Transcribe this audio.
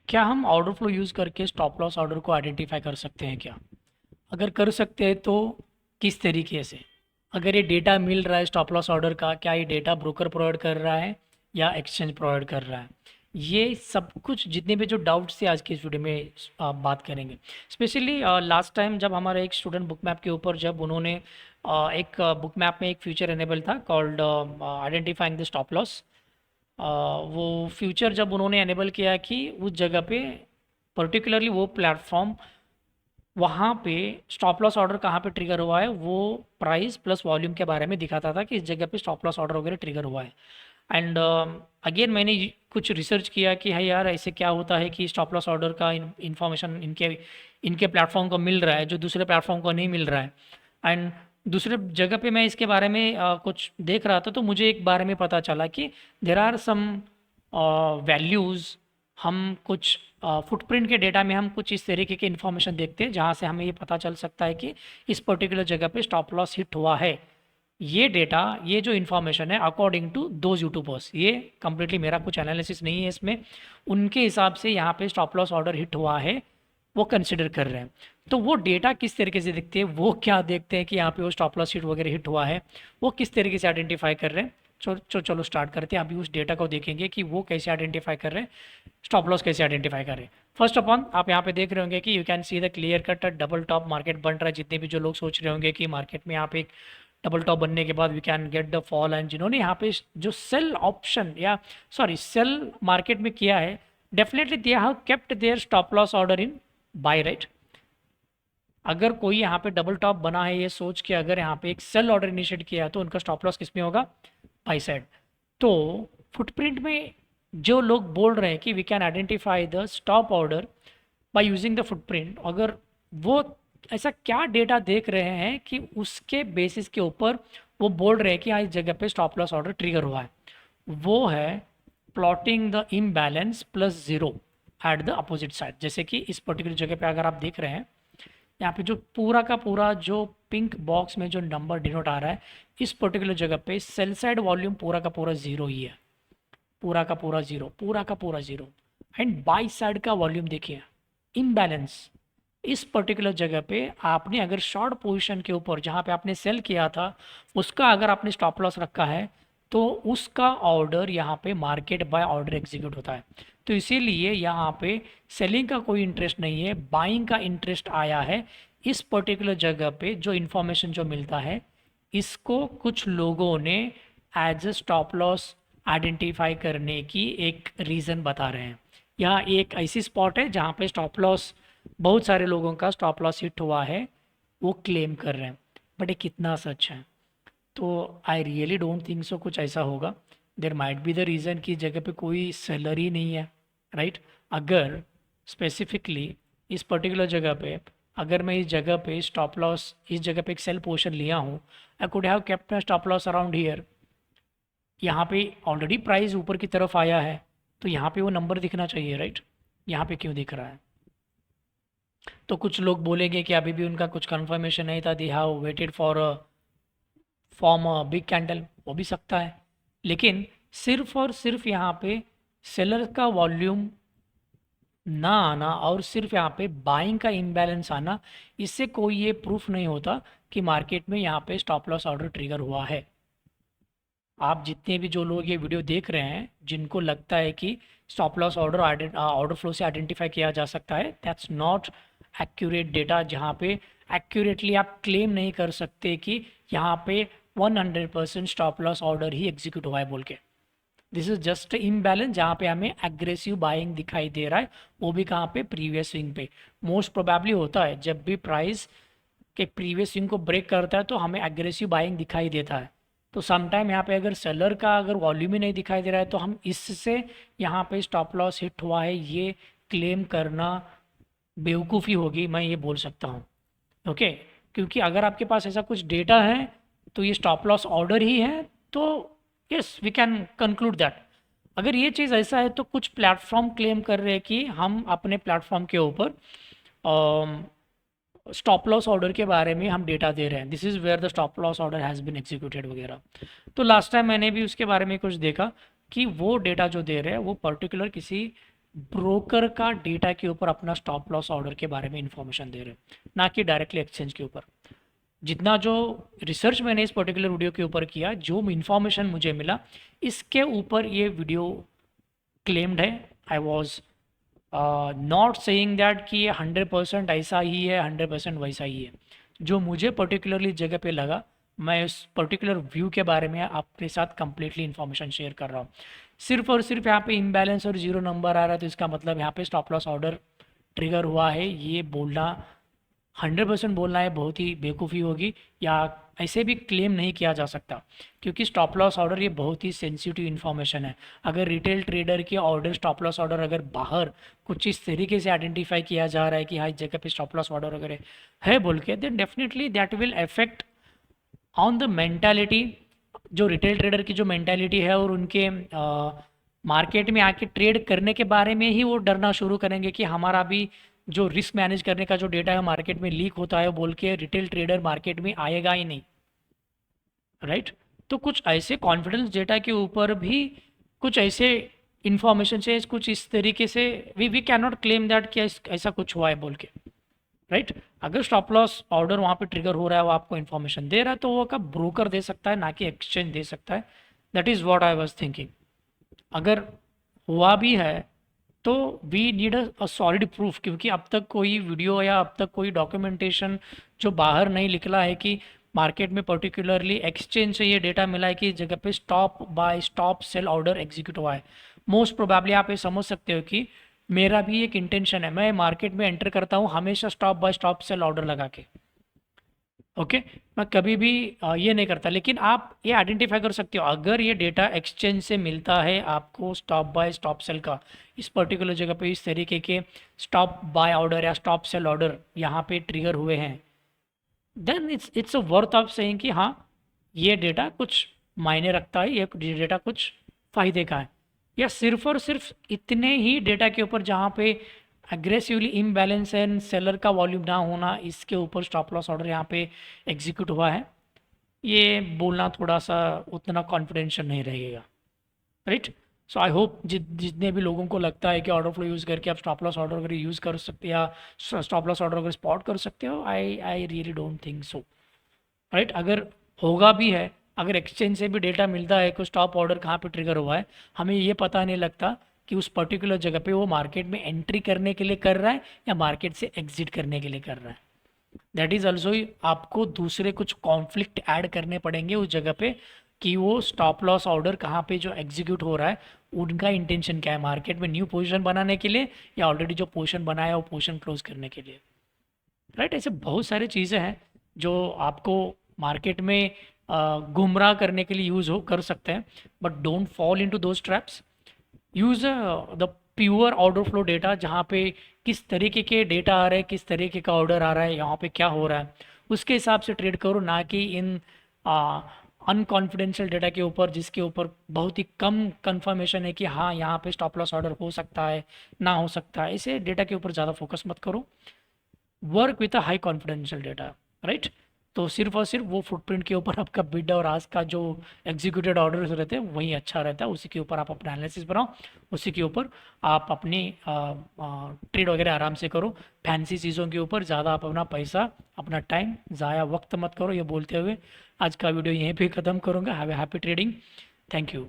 क्या हम order flow use करके स्टॉप लॉस ऑर्डर को आइडेंटिफाई कर सकते हैं क्या? अगर कर सकते हैं तो किस तरीके से? अगर ये डेटा मिल रहा है स्टॉप लॉस ऑर्डर का, क्या ये डेटा ब्रोकर प्रोवाइड कर रहा है या एक्सचेंज प्रोवाइड कर रहा है? ये सब कुछ जितने भी जो डाउट्स थे आज की इस वीडियो में आप बात करेंगे। स्पेशली लास्ट टाइम जब हमारा एक स्टूडेंट बुक मैप के ऊपर जब उन्होंने एक बुक मैप में एक फीचर एनेबल था called identifying the stop loss. वो फ्यूचर जब उन्होंने एनेबल किया कि उस जगह पे पर्टिकुलरली वो प्लेटफॉर्म वहाँ पे स्टॉप लॉस ऑर्डर कहाँ पे ट्रिगर हुआ है वो प्राइस प्लस वॉल्यूम के बारे में दिखाता था कि इस जगह पे स्टॉप लॉस ऑर्डर वगैरह ट्रिगर हुआ है। एंड अगेन मैंने कुछ रिसर्च किया कि है यार ऐसे क्या होता है कि स्टॉप लॉस ऑर्डर का इंफॉर्मेशन इनके इनके प्लेटफॉर्म को मिल रहा है जो दूसरे प्लेटफॉर्म को नहीं मिल रहा है। एंड दूसरे जगह पे मैं इसके बारे में कुछ देख रहा था तो मुझे एक बारे में पता चला कि देर आर सम वैल्यूज़, हम कुछ फुटप्रिंट के डेटा में हम कुछ इस तरीके की इन्फॉर्मेशन देखते हैं जहाँ से हमें ये पता चल सकता है कि इस पर्टिकुलर जगह पे स्टॉप लॉस हिट हुआ है। ये डेटा, ये जो इन्फॉर्मेशन है अकॉर्डिंग टू दोज यूट्यूबर्स, ये कम्प्लीटली मेरा कुछ एनालिसिस नहीं है इसमें, उनके हिसाब से यहाँ पे स्टॉप लॉस ऑर्डर हिट हुआ है वो कंसिडर कर रहे हैं। तो वो डेटा किस तरीके से दिखते हैं, वो क्या देखते हैं कि यहाँ पे वो स्टॉप लॉस हिट वगैरह हिट हुआ है, वो किस तरीके से आइडेंटिफाई कर रहे हैं। चलो स्टार्ट करते हैं। अभी उस डेटा को देखेंगे कि वो कैसे आइडेंटिफाई कर रहे हैं, स्टॉप लॉस कैसे आइडेंटिफाई कर रहे हैं। फर्स्ट ऑफ ऑल आप यहाँ पे देख रहे होंगे कि you can see the clear cut double top market बन रहा है। जितने भी जो लोग सोच रहे होंगे कि मार्केट में यहाँ पे एक डबल टॉप बनने के बाद we can get the fall, and जिन्होंने यहाँ पे जो सेल ऑप्शन या सॉरी सेल मार्केट में किया है, definitely they have kept their stop loss order in buy, right. अगर कोई यहाँ पे डबल टॉप बना है ये सोच के अगर यहाँ पे एक सेल ऑर्डर इनिशिएट किया है तो उनका स्टॉप लॉस किस में होगा? By side. तो फुटप्रिंट में जो लोग बोल रहे हैं कि we can identify the stop order by using the footprint, अगर वो ऐसा क्या डेटा देख रहे हैं कि उसके बेसिस के ऊपर वो बोल रहे हैं कि हाँ इस जगह पे स्टॉप लॉस ऑर्डर ट्रिगर हुआ है, वो है plotting the imbalance plus zero at the opposite side. जैसे कि इस पर्टिकुलर जगह पे अगर आप देख रहे हैं, यहाँ पे जो पूरा का पूरा जो पिंक बॉक्स में जो नंबर डिनोट आ रहा है, इस पर्टिकुलर जगह पे सेल साइड वॉल्यूम पूरा का पूरा ज़ीरो ही है, पूरा का पूरा ज़ीरो, पूरा का पूरा ज़ीरो। एंड बाई साइड का वॉल्यूम देखिए इम्बैलेंस। इस पर्टिकुलर जगह पे आपने अगर शॉर्ट पोजीशन के ऊपर जहाँ पे आपने सेल किया था उसका अगर आपने स्टॉप लॉस रखा है तो उसका ऑर्डर यहाँ पे मार्केट बाय ऑर्डर एग्जीक्यूट होता है। तो इसीलिए यहाँ पे सेलिंग का कोई इंटरेस्ट नहीं है, बाइंग का इंटरेस्ट आया है। इस पर्टिकुलर जगह पे जो इन्फॉर्मेशन जो मिलता है इसको कुछ लोगों ने as a stop loss identify करने की एक रीज़न बता रहे हैं। यहाँ एक ऐसी स्पॉट है जहाँ पे स्टॉप लॉस, बहुत सारे लोगों का स्टॉप लॉस हिट हुआ है वो क्लेम कर रहे हैं, बट ये कितना सच है? तो I really don't think so कुछ ऐसा होगा। There might be the reason कि जगह पे कोई सेलर ही नहीं है, राइट। अगर स्पेसिफिकली इस पर्टिकुलर जगह पे अगर मैं इस जगह पे स्टॉप लॉस, इस जगह पे एक सेल पोजीशन लिया हूँ, I could have kept my stop loss around here. यहाँ पे ऑलरेडी प्राइस ऊपर की तरफ आया है तो यहाँ पे वो नंबर दिखना चाहिए, राइट। यहाँ पे क्यों दिख रहा है? तो कुछ लोग बोलेंगे कि अभी भी उनका कुछ कंफर्मेशन नहीं था, they have waited for a form a big candle, हो भी सकता है। लेकिन सिर्फ और सिर्फ यहाँ पे सेलर का वॉल्यूम ना आना और सिर्फ यहाँ पे बाइंग का इम्बैलेंस आना, इससे कोई ये प्रूफ नहीं होता कि मार्केट में यहाँ पे स्टॉप लॉस ऑर्डर ट्रिगर हुआ है। आप जितने भी जो लोग ये वीडियो देख रहे हैं जिनको लगता है कि stop loss order order flow से आइडेंटिफाई किया जा सकता है, दैट्स नॉट एक्यूरेट डेटा। जहाँ पे एक्यूरेटली आप क्लेम नहीं कर सकते कि यहाँ पे 100% स्टॉप लॉस ऑर्डर ही एग्जीक्यूट हुआ है बोल के। दिस इज जस्ट इम्बैलेंस जहाँ पे हमें एग्रेसिव बाइंग दिखाई दे रहा है, वो भी कहाँ पे? प्रीवियस स्विंग पे। मोस्ट प्रोबेबली होता है जब भी प्राइस के प्रीवियस स्विंग को ब्रेक करता है तो हमें एग्रेसिव बाइंग दिखाई देता है। तो समटाइम यहाँ पे अगर सेलर का अगर वॉल्यूम ही नहीं दिखाई दे रहा है तो हम इससे यहाँ पे स्टॉप लॉस हिट हुआ है ये क्लेम करना बेवकूफ़ी होगी, मैं ये बोल सकता हूँ। ओके, क्योंकि अगर आपके पास ऐसा कुछ डेटा है तो ये स्टॉप लॉस ऑर्डर ही है, तो yes we can conclude that. अगर ये चीज़ ऐसा है तो कुछ प्लेटफॉर्म क्लेम कर रहे हैं कि हम अपने प्लेटफॉर्म के ऊपर स्टॉप लॉस ऑर्डर के बारे में हम डेटा दे रहे हैं, this is where the stop loss order has been executed वगैरह। तो लास्ट टाइम मैंने भी उसके बारे में कुछ देखा कि वो डेटा जो दे रहे हैं वो पर्टिकुलर किसी ब्रोकर का डेटा के ऊपर अपना स्टॉप लॉस ऑर्डर के बारे में इंफॉर्मेशन दे रहे हैं, ना कि डायरेक्टली एक्सचेंज के ऊपर। जितना जो रिसर्च मैंने इस पर्टिकुलर वीडियो के ऊपर किया, जो इन्फॉर्मेशन मुझे मिला, इसके ऊपर ये वीडियो क्लेम्ड है। I was not saying that कि ये 100% ऐसा ही है, 100% वैसा ही है। जो मुझे पर्टिकुलरली जगह पे लगा, मैं उस पर्टिकुलर व्यू के बारे में आपके साथ कंप्लीटली इन्फॉर्मेशन शेयर कर रहा हूँ। सिर्फ और सिर्फ यहाँ पे इम्बैलेंस और जीरो नंबर आ रहा है तो इसका मतलब यहाँ पे स्टॉप लॉस ऑर्डर ट्रिगर हुआ है, ये बोलना 100% बोलना है बहुत ही बेवकूफ़ी होगी, या ऐसे भी क्लेम नहीं किया जा सकता, क्योंकि स्टॉप लॉस ऑर्डर ये बहुत ही सेंसिटिव इन्फॉर्मेशन है। अगर रिटेल ट्रेडर के ऑर्डर, स्टॉप लॉस ऑर्डर अगर बाहर कुछ इस तरीके से आइडेंटिफाई किया जा रहा है कि हाँ इस जगह पे स्टॉप लॉस ऑर्डर वगैरह है बोल के, then definitely that will affect on the mentality, जो रिटेल ट्रेडर की जो मेंटालिटी है, और उनके मार्केट में आके ट्रेड करने के बारे में ही वो डरना शुरू करेंगे कि हमारा भी जो रिस्क मैनेज करने का जो डेटा है मार्केट में लीक होता है बोल के रिटेल ट्रेडर मार्केट में आएगा ही नहीं, राइट। तो कुछ ऐसे कॉन्फिडेंस डेटा के ऊपर भी कुछ ऐसे इंफॉर्मेशन से कुछ इस तरीके से we can not claim that कि ऐसा कुछ हुआ है बोल के, राइट। अगर स्टॉप लॉस ऑर्डर वहाँ पे ट्रिगर हो रहा है, वो आपको इन्फॉर्मेशन दे रहा है, तो वो का ब्रोकर दे सकता है, ना कि एक्सचेंज दे सकता है। That is what I was thinking. अगर हुआ भी है तो we need a solid proof, क्योंकि अब तक कोई वीडियो या अब तक कोई डॉक्यूमेंटेशन जो बाहर नहीं निकला है कि मार्केट में पर्टिकुलरली एक्सचेंज से ये डेटा मिला है कि इस जगह पे stop buy stop sell order execute हुआ है। मोस्ट प्रोबेबली आप ये समझ सकते हो कि मेरा भी एक इंटेंशन है, मैं मार्केट में एंटर करता हूँ हमेशा stop buy stop sell order लगा के, ओके। मैं कभी भी ये नहीं करता, लेकिन आप ये आइडेंटिफाई कर सकते हो अगर ये डेटा एक्सचेंज से मिलता है आपको स्टॉप बाय स्टॉप सेल का, इस पर्टिकुलर जगह पे इस तरीके के स्टॉप बाय ऑर्डर या स्टॉप सेल ऑर्डर यहाँ पे ट्रिगर हुए हैं, then it's a worth of saying कि हाँ ये डेटा कुछ मायने रखता है, ये डेटा कुछ फ़ायदे का है। या सिर्फ और सिर्फ इतने ही डेटा के ऊपर जहाँ पे एग्रेसिवली इम्बैलेंस एंड सेलर का वॉल्यूम ना होना, इसके ऊपर स्टॉप लॉस ऑर्डर यहाँ पे एग्जीक्यूट हुआ है, ये बोलना थोड़ा सा उतना कॉन्फिडेंशियल नहीं रहेगा, राइट। सो आई होप जितने भी लोगों को लगता है कि ऑर्डर फ्लो यूज़ करके आप स्टॉप लॉस ऑर्डर अगर यूज़ कर सकते या स्टॉप लॉस ऑर्डर अगर स्पॉट कर सकते हो, I really don't think so, right. अगर होगा भी है, अगर एक्सचेंज से भी डेटा मिलता है कि स्टॉप ऑर्डर कहाँ पे ट्रिगर हुआ है, हमें ये पता नहीं लगता कि उस पर्टिकुलर जगह पे वो मार्केट में एंट्री करने के लिए कर रहा है या मार्केट से एग्जिट करने के लिए कर रहा है। दैट इज़ ऑल्सो, आपको दूसरे कुछ कॉन्फ्लिक्ट ऐड करने पड़ेंगे उस जगह पे कि वो स्टॉप लॉस ऑर्डर कहाँ पे जो एग्जीक्यूट हो रहा है उनका इंटेंशन क्या है, मार्केट में न्यू पोजीशन बनाने के लिए या ऑलरेडी जो पोजीशन बनाया है वो पोजीशन क्लोज करने के लिए, राइट। ऐसे बहुत सारी चीज़ें हैं जो आपको मार्केट में गुमराह करने के लिए यूज़ हो कर सकते हैं, but don't fall into those traps. Use the pure order flow data, जहाँ पे किस तरीके के डेटा आ रहे हैं, किस तरीके का ऑर्डर आ रहा है, यहाँ पे क्या हो रहा है, उसके हिसाब से ट्रेड करो, ना कि इन अनकॉन्फिडेंशियल डेटा के ऊपर जिसके ऊपर बहुत ही कम कंफर्मेशन है कि हाँ यहाँ पे स्टॉप लॉस ऑर्डर हो सकता है, ना हो सकता है। ऐसे डेटा के ऊपर ज़्यादा फोकस मत करो, work with a high confidential data, right. तो सिर्फ और सिर्फ वो फुटप्रिंट के ऊपर आपका बिड और आज का जो एग्जीक्यूटेड ऑर्डर्स रहते हैं वही अच्छा रहता है, उसी के ऊपर आप अपना एनालिसिस बनाओ, उसी के ऊपर आप अपनी ट्रेड वगैरह आराम से करो। फैंसी चीज़ों के ऊपर ज़्यादा आप अपना पैसा, अपना टाइम ज़ाया वक्त मत करो। ये बोलते हुए आज का वीडियो यहीं पे ख़त्म करूँगा। Have a happy trading, thank you.